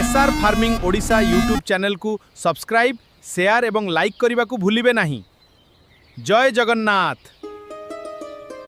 SR farming Odisha YouTube channel को subscribe share एवं like करने को भूलिबे नहीं। जय जगन्नाथ।